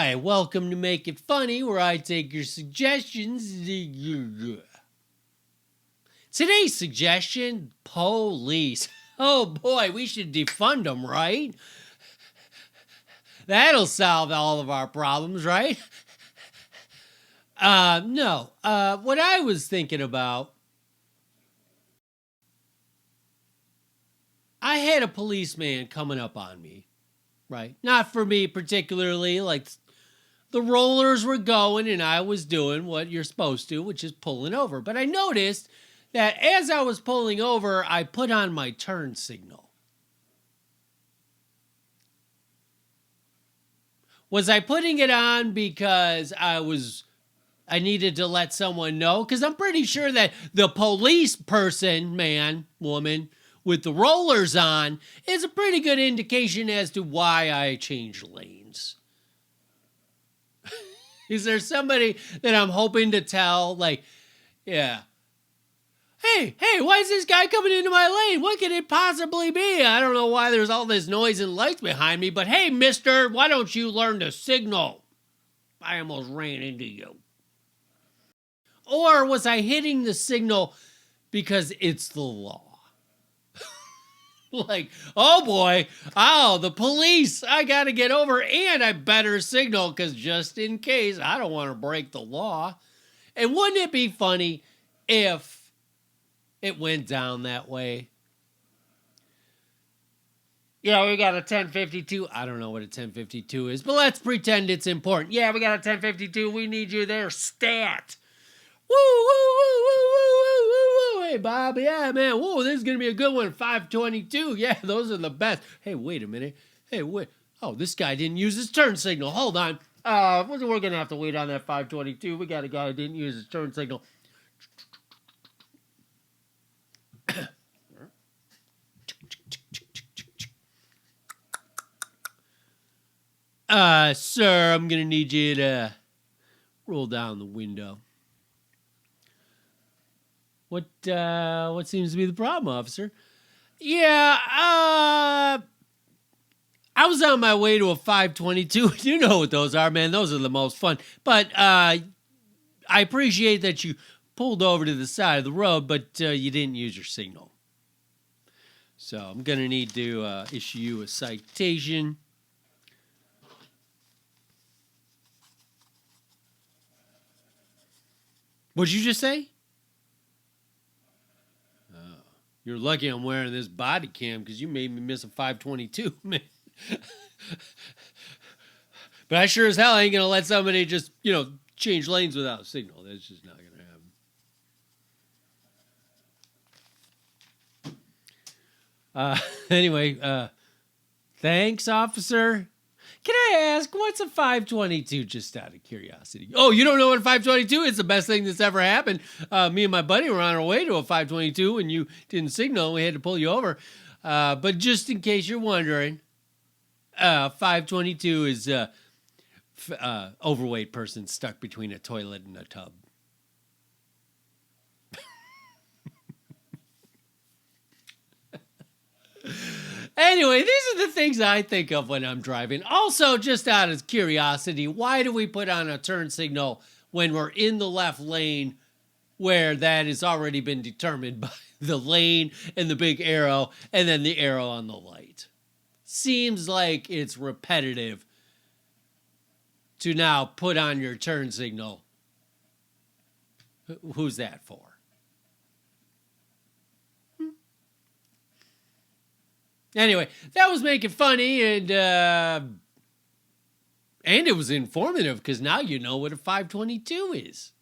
Hi, welcome to Make It Funny, where I take your suggestions. Today's suggestion, police. Oh boy, we should defund them, right? That'll solve all of our problems, right? No. What I was thinking about, I had a policeman coming up on me, right? Not for me particularly, like the rollers were going and I was doing what you're supposed to, which is pulling over. But I noticed that as I was pulling over, I put on my turn signal. Was I putting it on because I needed to let someone know? Because I'm pretty sure that the police person, man, woman, with the rollers on is a pretty good indication as to why I changed lanes. Is there somebody that I'm hoping to tell, like, yeah, hey, why is this guy coming into my lane? What could it possibly be? I don't know why there's all this noise and lights behind me, but hey, mister, why don't you learn to signal? I almost ran into you. Or was I hitting the signal because it's the law? Like, oh boy, the police, I gotta get over and I better signal because just in case, I don't want to break the law. And wouldn't it be funny if it went down that way? Yeah, we got a 1052. I don't know what a 1052 is, but let's pretend it's important. Yeah, we got a 1052. We need you there, stat. Woo, woo, woo, woo, woo, woo, woo, woo. Hey, Bob, yeah, man. Whoa, this is going to be a good one. 522. Yeah, those are the best. Hey, wait a minute. Hey, wait. Oh, this guy didn't use his turn signal. Hold on. We're going to have to wait on that 522. We got a guy who didn't use his turn signal. Sir, I'm going to need you to roll down the window. What seems to be the problem, officer? Yeah, I was on my way to a 522. You know what those are, man. Those are the most fun. But I appreciate that you pulled over to the side of the road, but you didn't use your signal. So I'm going to need to issue you a citation. What'd you just say? You're lucky I'm wearing this body cam because you made me miss a 522, man. But I sure as hell ain't going to let somebody just, change lanes without a signal. That's just not going to happen. Anyway, thanks, officer. Can I ask, what's a 522, just out of curiosity? Oh, you don't know what a 522 is? It's the best thing that's ever happened. Me and my buddy were on our way to a 522 and you didn't signal. We had to pull you over. But just in case you're wondering, 522 is overweight person stuck between a toilet and a tub. Anyway, these are the things I think of when I'm driving. Also, just out of curiosity, why do we put on a turn signal when we're in the left lane where that has already been determined by the lane and the big arrow and then the arrow on the light? Seems like it's repetitive to now put on your turn signal. Who's that for? Anyway, that was making funny, and it was informative because now you know what a 522 is.